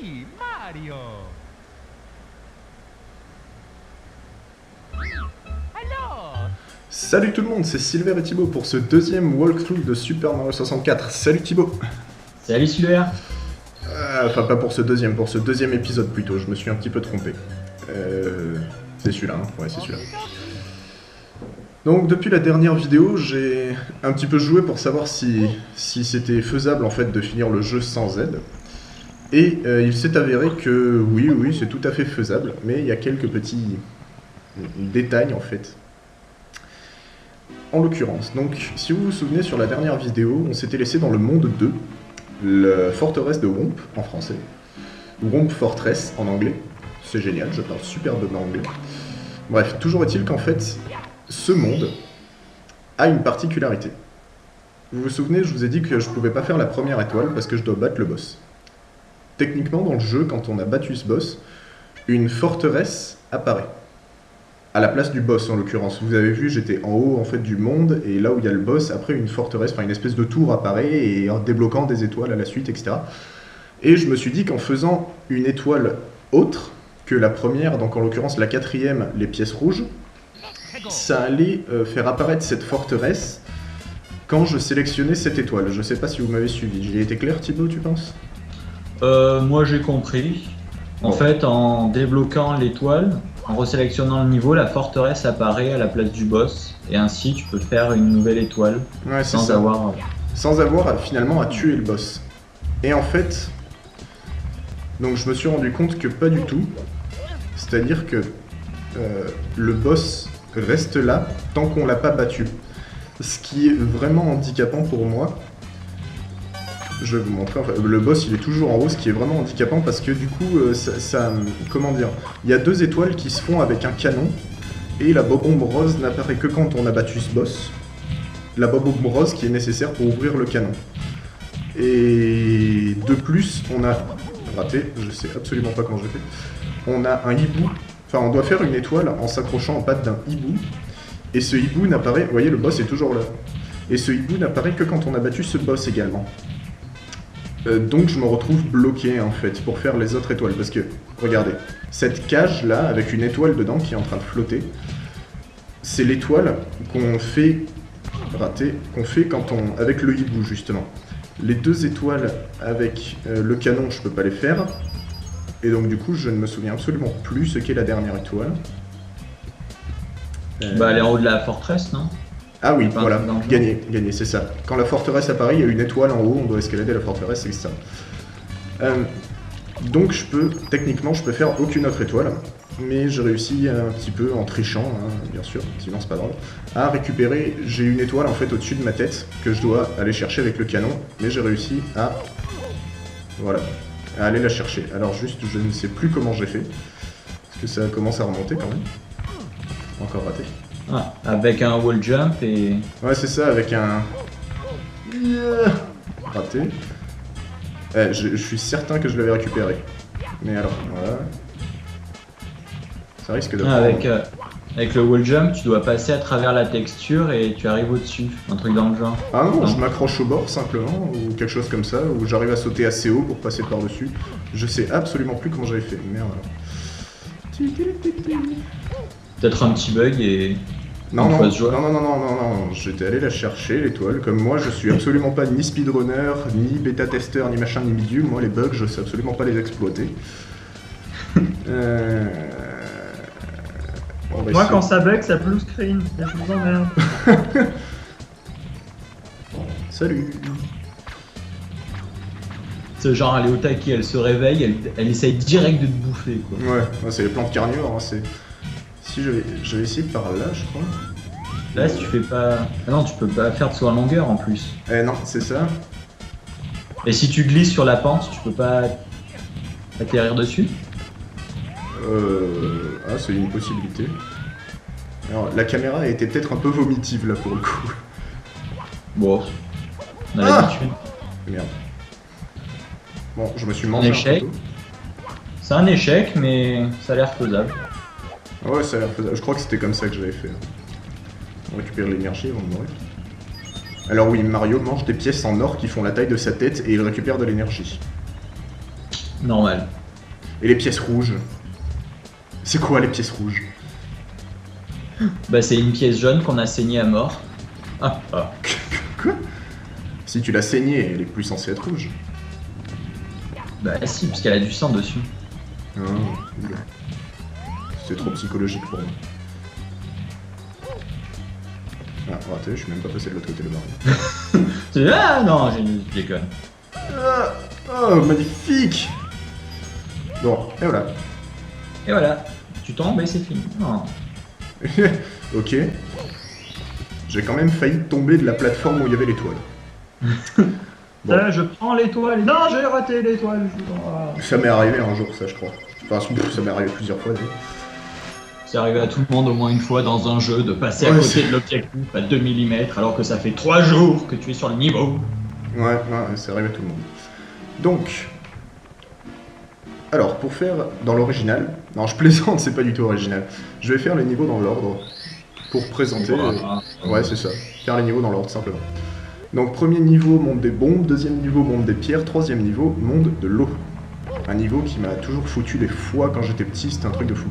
Sí, Mario. Alors, Salut tout le monde, c'est Silver et Thibaut pour ce deuxième walkthrough de Super Mario 64. Salut Thibaut. Salut Silver. Enfin pas pour ce deuxième épisode plutôt, je me suis un petit peu trompé. C'est celui-là, hein. Ouais c'est celui-là. Donc depuis la dernière vidéo, j'ai un petit peu joué pour savoir si c'était faisable en fait de finir le jeu sans aide. Et il s'est avéré que oui, c'est tout à fait faisable, mais il y a quelques petits détails en fait. En l'occurrence, donc si vous vous souvenez sur la dernière vidéo, on s'était laissé dans le monde 2, la forteresse de Whomp en français, Whomp Fortress en anglais, c'est génial, je parle superbement anglais. Bref, toujours est-il qu'en fait, ce monde a une particularité. Vous vous souvenez, je vous ai dit que je pouvais pas faire la première étoile parce que je dois battre le boss. Techniquement, dans le jeu, quand on a battu ce boss, une forteresse apparaît. À la place du boss en l'occurrence. Vous avez vu, j'étais en haut en fait du monde, et là où il y a le boss, après une forteresse, enfin une espèce de tour apparaît, et en débloquant des étoiles à la suite, etc. Et je me suis dit qu'en faisant une étoile autre que la première, donc en l'occurrence la quatrième, les pièces rouges, ça allait faire apparaître cette forteresse quand je sélectionnais cette étoile. Je sais pas si vous m'avez suivi. J'ai été clair Thibaut, tu penses? Moi j'ai compris. En fait, en débloquant l'étoile, en resélectionnant le niveau, la forteresse apparaît à la place du boss. Et ainsi, tu peux faire une nouvelle étoile Ouais, c'est sans ça. avoir... Sans avoir finalement à tuer le boss. Et en fait, donc je me suis rendu compte que pas du tout. C'est-à-dire que le boss reste là tant qu'on l'a pas battu. Ce qui est vraiment handicapant pour moi. Je vais vous montrer, enfin, le boss il est toujours en haut, ce qui est vraiment handicapant parce que du coup, comment dire, il y a deux étoiles qui se font avec un canon et la bombe rose n'apparaît que quand on a battu ce boss. La bombe rose qui est nécessaire pour ouvrir le canon. Et de plus, on a raté, je sais absolument pas comment j'ai fait, on a un hibou, enfin on doit faire une étoile en s'accrochant en patte d'un hibou, et ce hibou n'apparaît, vous voyez le boss est toujours là, et ce hibou n'apparaît que quand on a battu ce boss également. Donc je me retrouve bloqué en fait pour faire les autres étoiles, parce que, regardez, cette cage là avec une étoile dedans qui est en train de flotter, c'est l'étoile qu'on fait, quand on, avec le hibou justement. Les deux étoiles avec le canon je peux pas les faire, et donc du coup je ne me souviens absolument plus ce qu'est la dernière étoile. Bah elle est en haut de la forteresse, non? Ah oui, Enfin, voilà, dans le jeu. gagné, c'est ça. Quand la forteresse apparaît, il y a une étoile en haut, on doit escalader la forteresse, c'est ça. Donc techniquement, je peux faire aucune autre étoile, mais j'ai réussi un petit peu en trichant, hein, bien sûr, sinon c'est pas drôle, à récupérer, j'ai une étoile en fait au-dessus de ma tête, que je dois aller chercher avec le canon, mais j'ai réussi à, voilà, à aller la chercher. Alors juste, je ne sais plus comment j'ai fait, parce que ça commence à remonter quand même. Encore raté. Ah, avec un wall jump et... Ouais, c'est ça, avec un... Raté. Je suis certain que je l'avais récupéré. Mais alors, voilà. Ça risque de Ah, prendre... avec le wall jump, tu dois passer à travers la texture et tu arrives au-dessus. Un truc dans le genre. Ah non, Non. je m'accroche au bord simplement, ou quelque chose comme ça, ou j'arrive à sauter assez haut pour passer par-dessus. Je sais absolument plus comment j'avais fait. Merde alors. Peut-être un petit bug et... Non, Une non, fois ce joueur. non, j'étais allé la chercher, l'étoile. Comme moi, je suis absolument pas ni speedrunner, ni bêta-testeur, ni machin, ni bidule. Moi, les bugs, je sais absolument pas les exploiter. On va Moi, essayer. quand ça bug, ça blue screen. Et je vous emmerde. Salut. C'est genre elle est au taquet, elle se réveille, elle essaye direct de te bouffer quoi. Ouais, c'est les plantes carnivores, hein, c'est... Si je vais essayer par là, je crois. Là si tu fais pas... Ah non, tu peux pas faire de saut à longueur en plus. Eh non, c'est ça. Et si tu glisses sur la pente, tu peux pas atterrir dessus. Ah, c'est une possibilité. Alors, la caméra était peut-être un peu vomitive, là, pour le coup. Bon, on a Ah l'habitude. Merde. Bon, je me suis mangé un échec. poteau. C'est un échec, mais ça a l'air faisable. Ah ouais, ça a l'air faisable. Je crois que c'était comme ça que j'avais fait. On récupère l'énergie avant de mourir. Alors oui, Mario mange des pièces en or qui font la taille de sa tête et il récupère de l'énergie. Normal. Et les pièces rouges? C'est quoi les pièces rouges? Bah c'est une pièce jaune qu'on a saignée à mort. Ah, ah. Quoi? Si tu l'as saignée, elle est plus censée être rouge. Bah si, parce qu'elle a du sang dessus. Ah, oula. C'est trop psychologique pour moi. Ah, raté, je suis même pas passé de l'autre côté de Mario. Ah non, je déconne. Ah, oh, magnifique! Bon, et voilà. Et voilà, tu tombes et c'est fini. Non. Ok. J'ai quand même failli tomber de la plateforme où il y avait l'étoile. Bon. Ça, je prends l'étoile. Non, j'ai raté l'étoile. Ça m'est arrivé un jour, ça, je crois. Enfin, ça m'est arrivé plusieurs fois. C'est arrivé à tout le monde au moins une fois dans un jeu de passer à Ouais, côté c'est- de l'objectif à 2 mm alors que ça fait 3 jours que tu es sur le niveau. Ouais, c'est arrivé à tout le monde. Donc, alors pour faire dans l'original, non je plaisante, c'est pas du tout original. Je vais faire les niveaux dans l'ordre pour présenter. Voilà. Ouais, c'est ça. Faire les niveaux dans l'ordre simplement. Donc premier niveau monde des bombes, deuxième niveau monde des pierres, troisième niveau monde de l'eau. Un niveau qui m'a toujours foutu les foies quand j'étais petit, c'était un truc de fou.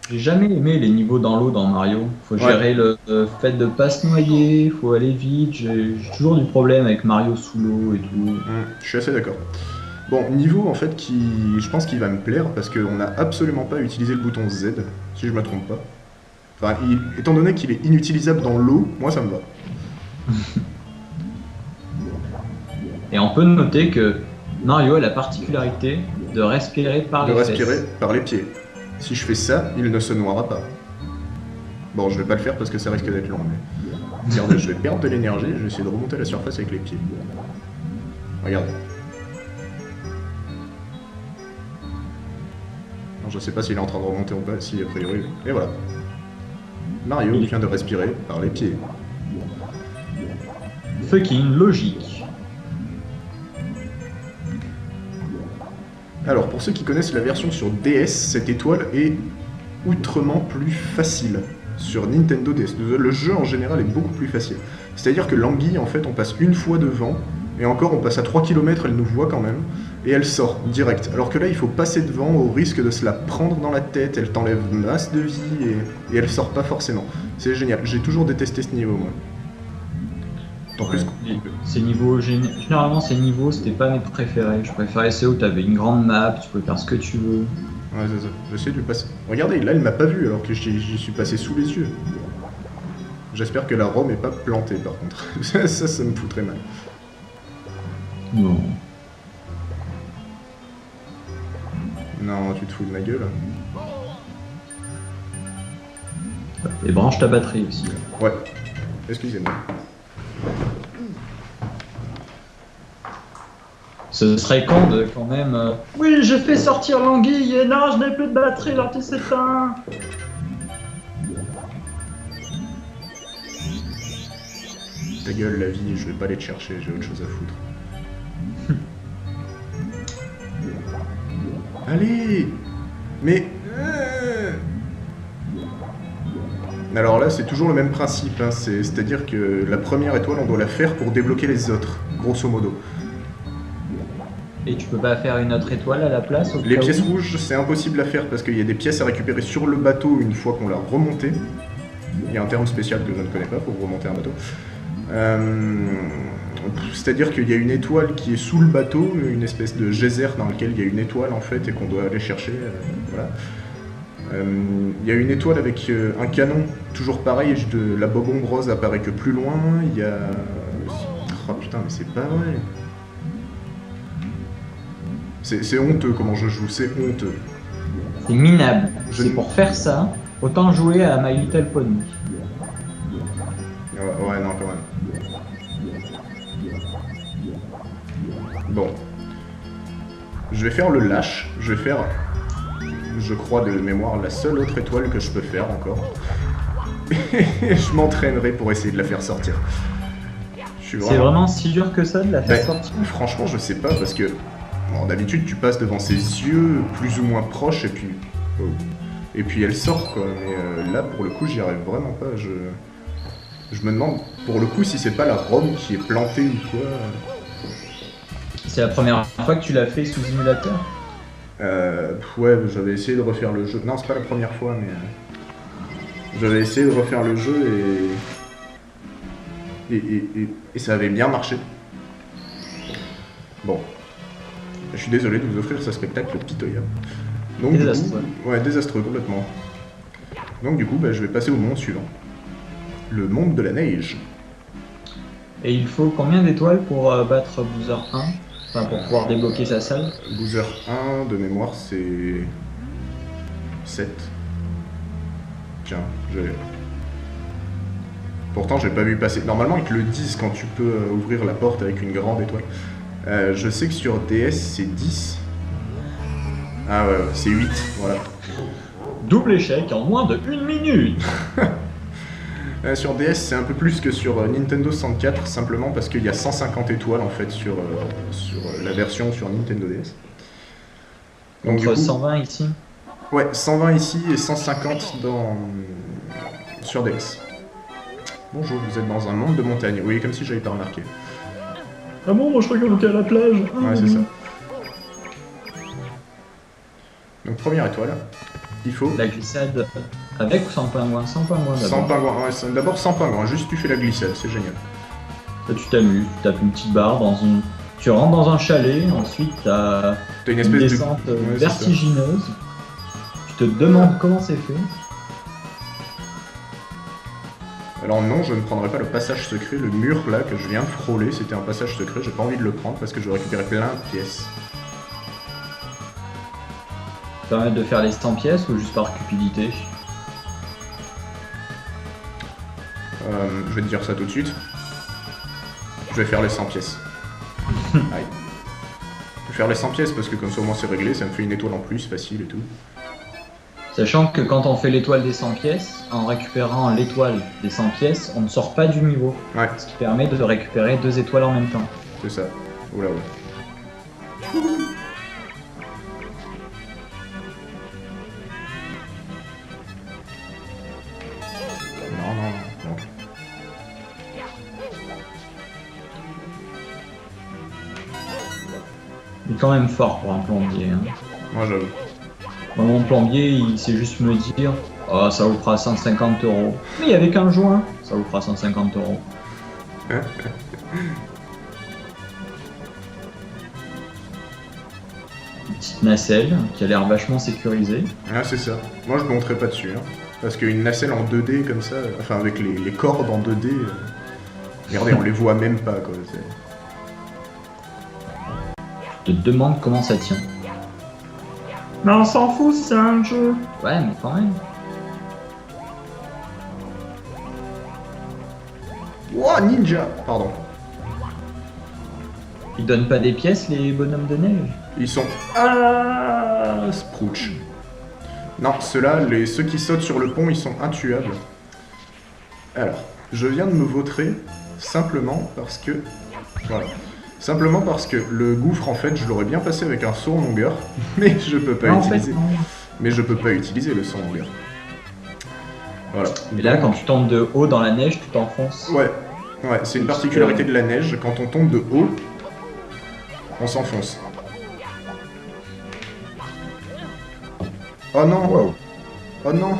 J'ai jamais aimé les niveaux dans l'eau dans Mario. Faut Ouais. gérer le fait de pas se noyer, faut aller vite. J'ai toujours du problème avec Mario sous l'eau et tout. Je suis assez d'accord. Bon, niveau en fait qui, je pense qu'il va me plaire parce qu'on n'a absolument pas utilisé le bouton Z, si je me trompe pas. Enfin, étant donné qu'il est inutilisable dans l'eau, moi ça me va. Et on peut noter que Mario a la particularité de respirer par De les respirer fesses. par les pieds. Si je fais ça, il ne se noiera pas. Bon, je vais pas le faire parce que ça risque d'être long, mais... Regardez, je vais perdre de l'énergie, je vais essayer de remonter à la surface avec les pieds. Regardez. Non, je sais pas s'il est en train de remonter ou pas, si a priori. Et voilà. Mario vient de respirer par les pieds. Fucking logique. Alors, pour ceux qui connaissent la version sur DS, cette étoile est outrement plus facile sur Nintendo DS. Le jeu en général est beaucoup plus facile. C'est-à-dire que l'anguille, en fait, on passe une fois devant, et encore, on passe à 3 km, elle nous voit quand même, et elle sort direct. Alors que là, il faut passer devant au risque de se la prendre dans la tête, elle t'enlève masse de vie, et elle sort pas forcément. C'est génial. J'ai toujours détesté ce niveau, moi. En plus, Ces niveaux, généralement ces niveaux c'était pas mes préférés. Je préférais ceux où t'avais une grande map, tu pouvais faire ce que tu veux. ouais, c'est ça. J'essaie de lui passer. Regardez, là, il m'a pas vu alors que j'y suis passé sous les yeux. J'espère que la ROM est pas plantée par contre. ça me foutrait mal. Non. Non, tu te fous de ma gueule. Et branche ta batterie aussi. Ouais. Excusez-moi. Ce serait con de quand même. Oui, j'ai fait sortir l'anguille et non, je n'ai plus de batterie, l'ortie s'éteint. Ta gueule, la vie, je vais pas aller te chercher, j'ai autre chose à foutre. Allez! Mais... Alors là, c'est toujours le même principe, hein. C'est-à-dire que la première étoile, on doit la faire pour débloquer les autres, grosso modo. Et tu peux pas faire une autre étoile à la place au Les cas pièces où rouges, c'est impossible à faire parce qu'il y a des pièces à récupérer sur le bateau une fois qu'on l'a remonté. Il y a un terme spécial que je ne connais pas pour remonter un bateau. C'est-à-dire qu'il y a une étoile qui est sous le bateau, une espèce de geyser dans lequel il y a une étoile en fait et qu'on doit aller chercher. Voilà. Il y a une étoile avec un canon, toujours pareil, la bobombe rose apparaît que plus loin. Il y a... Oh putain, mais c'est pas vrai. C'est honteux comment je joue, c'est honteux. C'est minable. Je- C'est pour faire ça, autant jouer à My Little Pony. Ouais, non, quand même. Bon. Je vais faire le lâche. Je vais faire, je crois de mémoire, la seule autre étoile que je peux faire encore. Et je m'entraînerai pour essayer de la faire sortir. Je suis C'est vraiment si dur que ça de la faire Ben, sortir. franchement, je sais pas parce que bon, d'habitude tu passes devant ses yeux plus ou moins proches et puis elle sort quoi. Mais là pour le coup j'y arrive vraiment pas. Je me demande pour le coup si c'est pas la ROM qui est plantée ou quoi. C'est la première fois que tu l'as fait sous émulateur? Ouais, j'avais essayé de refaire le jeu. Non, c'est pas la première fois, mais j'avais essayé de refaire le jeu et ça avait bien marché. Bon, je suis désolé de vous offrir ce spectacle pitoyable. Donc, Désastreux. Du coup, ouais, désastreux complètement. Donc du coup, bah, je vais passer au monde suivant. Le monde de la neige. Et il faut combien d'étoiles pour battre Bowser 1? Enfin, pour pouvoir débloquer sa salle? Bowser 1, de mémoire, c'est 7. Tiens, pourtant, j'ai pas vu passer. Normalement, ils te le disent quand tu peux ouvrir la porte avec une grande étoile. Je sais que sur DS, c'est 10. Ah ouais, c'est 8, voilà. Double échec en moins de 1 minute. Sur DS, c'est un peu plus que sur Nintendo 64, simplement parce qu'il y a 150 étoiles en fait sur la version sur Nintendo DS. Donc, Contre du coup, 120 ici. ouais, 120 ici et 150 sur DS. Bonjour, vous êtes dans un monde de montagne. Oui, comme si j'avais pas remarqué. Ah bon, moi je crois qu'on est à la plage. Ouais, c'est ça. Donc première étoile, il faut La glissade avec ou sans pingouin? Sans pingouin 100 d'abord. pingouins. Ouais, d'abord 100 pingouins, juste tu fais la glissade, c'est génial. Là, tu t'amuses, tu tapes une petite barre dans une... Tu rentres dans un chalet, ensuite t'as T'as une une espèce descente de... Ouais, c'est ça. vertigineuse. Tu te demandes comment c'est fait. Alors non, je ne prendrai pas le passage secret, le mur là que je viens de frôler, c'était un passage secret, j'ai pas envie de le prendre parce que je vais récupérer plein de pièces. Ça permet de faire les 100 pièces ou juste par cupidité? Je vais te dire ça tout de suite. Je vais faire les 100 pièces. Aïe. Je vais faire les 100 pièces parce que comme ça au moins c'est réglé, ça me fait une étoile en plus, facile et tout. Sachant que quand on fait l'étoile des 100 pièces, en récupérant l'étoile des 100 pièces, on ne sort pas du niveau. Ouais, Ce qui permet de récupérer 2 étoiles en même temps. c'est ça. Oula oula. Non, non, non. Il est quand même fort pour un plombier. Hein. Moi j'avoue. Moi, mon plombier, il sait juste me dire « Oh, ça vous fera 150 €. Mais il y avait qu'un joint, ça vous fera 150 €. Une petite nacelle qui a l'air vachement sécurisée. Ah c'est ça. Moi je monterai pas dessus. Hein. Parce qu'une nacelle en 2D comme ça, enfin avec les cordes en 2D, regardez, on les voit même pas quoi. Je te demande comment ça tient. Mais on s'en fout, c'est un jeu. Ouais, mais quand même. Ouah, ninja. Pardon. Ils donnent pas des pièces, les bonhommes de neige? Ils sont... Ah, Sprouch. Non, ceux-là, ceux qui sautent sur le pont, ils sont intuables. Alors, je viens de me vautrer simplement parce que... Voilà. Simplement parce que le gouffre, en fait, je l'aurais bien passé avec un saut en longueur, mais je peux pas Non, en fait, utiliser. non. Mais je peux pas utiliser le saut en longueur. Voilà. Et là, quand tu tombes de haut dans la neige, tu t'enfonces. Ouais, ouais, c'est une particularité de la neige. Quand on tombe de haut, on s'enfonce. Oh non! Wow. Oh non!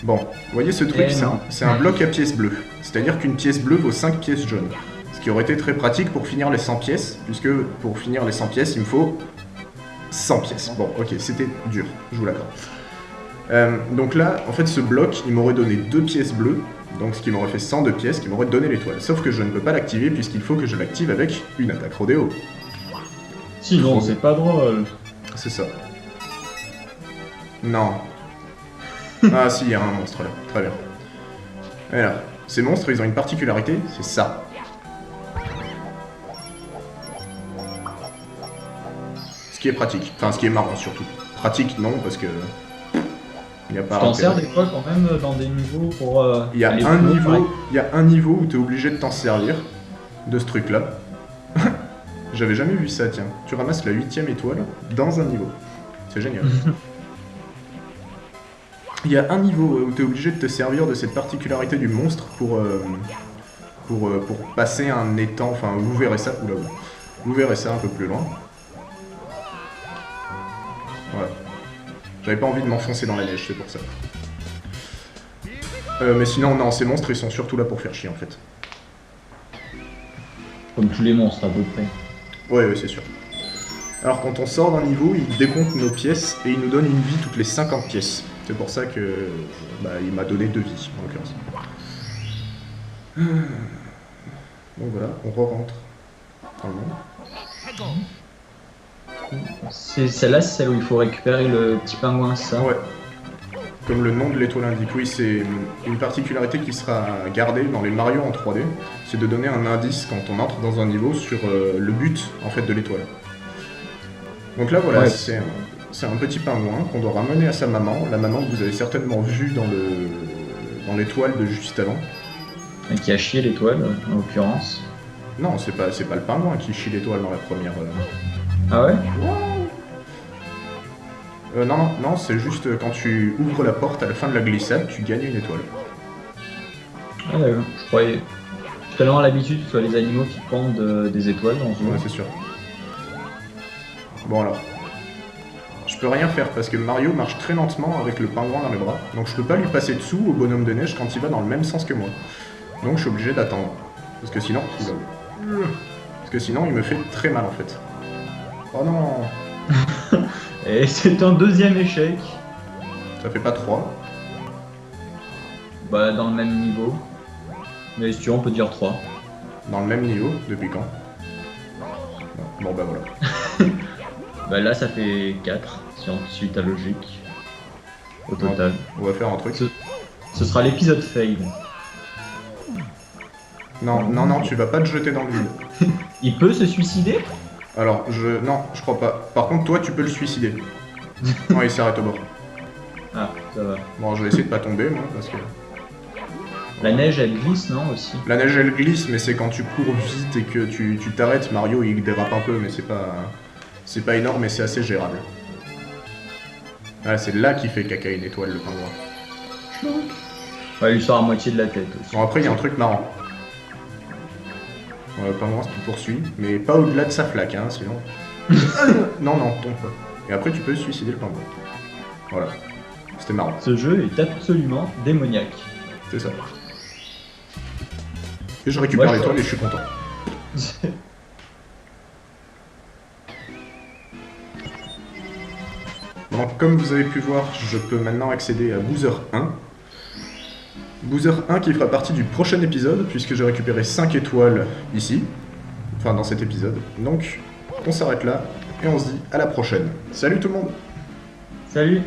Bon, vous voyez ce truc, Eh non. c'est un bloc à pièces bleues. C'est-à-dire qu'une pièce bleue vaut 5 pièces jaunes. Ce qui aurait été très pratique pour finir les 100 pièces, puisque pour finir les 100 pièces, il me faut 100 pièces. Bon, ok, c'était dur, je vous l'accorde. Donc là, en fait, ce bloc, il m'aurait donné 2 pièces bleues, donc ce qui m'aurait fait 102 pièces, qui m'aurait donné l'étoile. Sauf que je ne peux pas l'activer, puisqu'il faut que je l'active avec une attaque rodéo. Sinon, c'est pas drôle. C'est ça. Non. Ah si, il y a un monstre là. Très bien. Alors, ces monstres, ils ont une particularité, c'est ça. Ce qui est pratique. Enfin, ce qui est marrant surtout. Pratique, non, parce que... Il n'y a pas... Tu t'en sers des fois quand même dans des niveaux pour... Il y a aller un plus haut, niveau, pareil. il y a un niveau où tu es obligé de t'en servir de ce truc là. J'avais jamais vu ça, tiens. Tu ramasses la 8ème étoile dans un niveau. C'est génial. Il y a un niveau où tu es obligé de te servir de cette particularité du monstre pour passer un étang. Enfin, vous verrez ça. Oula, oula. Vous verrez ça un peu plus loin. Voilà. J'avais pas envie de m'enfoncer dans la neige, c'est pour ça. Mais sinon, non, ces monstres, ils sont surtout là pour faire chier, en fait. Comme tous les monstres à peu près. Ouais, c'est sûr. Alors, quand on sort d'un niveau, il décompte nos pièces et il nous donne une vie toutes les 50 pièces. C'est pour ça que il m'a donné 2 vies, en l'occurrence. Donc voilà, on re-rentre dans le monde. Celle-là, c'est celle où il faut récupérer le petit pingouin, ça. Ouais. Comme le nom de l'étoile indique, oui, c'est une particularité qui sera gardée dans les Mario en 3D, c'est de donner un indice quand on entre dans un niveau sur le but en fait de l'étoile. Donc là voilà, Ouais. c'est un petit pingouin qu'on doit ramener à sa maman, la maman que vous avez certainement vue dans l'étoile de juste avant. Et qui a chié l'étoile, en l'occurrence. Non, c'est pas le pingouin qui chie l'étoile dans la première. Ah ouais? Non, c'est juste quand tu ouvres la porte à la fin de la glissade, tu gagnes une étoile. Ah d'accord, je croyais. J'ai tellement l'habitude que ce soit les animaux qui pondent des étoiles dans ce jeu. Ouais, c'est sûr. Bon alors. Je peux rien faire parce que Mario marche très lentement avec le pingouin dans les bras. Donc je peux pas lui passer dessous au bonhomme de neige quand il va dans le même sens que moi. Donc je suis obligé d'attendre. Parce que sinon... il me fait très mal en fait. Oh non! Et c'est un deuxième échec. Ça fait pas 3. Bah dans le même niveau. Mais si tu veux, on peut dire 3. Dans le même niveau, depuis quand? Non. Bon bah voilà. Bah là ça fait 4, si on suit ta logique. Au total. On va faire un truc. Ce sera l'épisode fail. Non, tu vas pas te jeter dans le vide. Il peut se suicider? Alors, non, je crois pas. Par contre, toi, tu peux le suicider. Non, il s'arrête au bord. Ah, ça va. Bon, je vais essayer de pas tomber, moi, parce que... La neige elle glisse, non aussi? La neige, elle glisse, mais c'est quand tu cours vite et que tu t'arrêtes. Mario, il dérape un peu, mais c'est pas... C'est pas énorme, mais c'est assez gérable. Voilà, c'est là qu'il fait caca une étoile, le pingouin. Ouais, il sort à moitié de la tête aussi. Bon, après, il y a un truc marrant. Le pingouin se poursuit, mais pas au-delà de sa flaque, hein, sinon... non, tombe pas. Et après, tu peux suicider le pingouin. Voilà. C'était marrant. Ce jeu est absolument démoniaque. C'est ça. Et je récupère Ouais, l'étoile et je suis content. Donc, comme vous avez pu voir, je peux maintenant accéder à Boozer 1. Boozer 1 qui fera partie du prochain épisode, puisque j'ai récupéré 5 étoiles ici. Enfin, dans cet épisode. Donc, on s'arrête là, et on se dit à la prochaine. Salut tout le monde! Salut!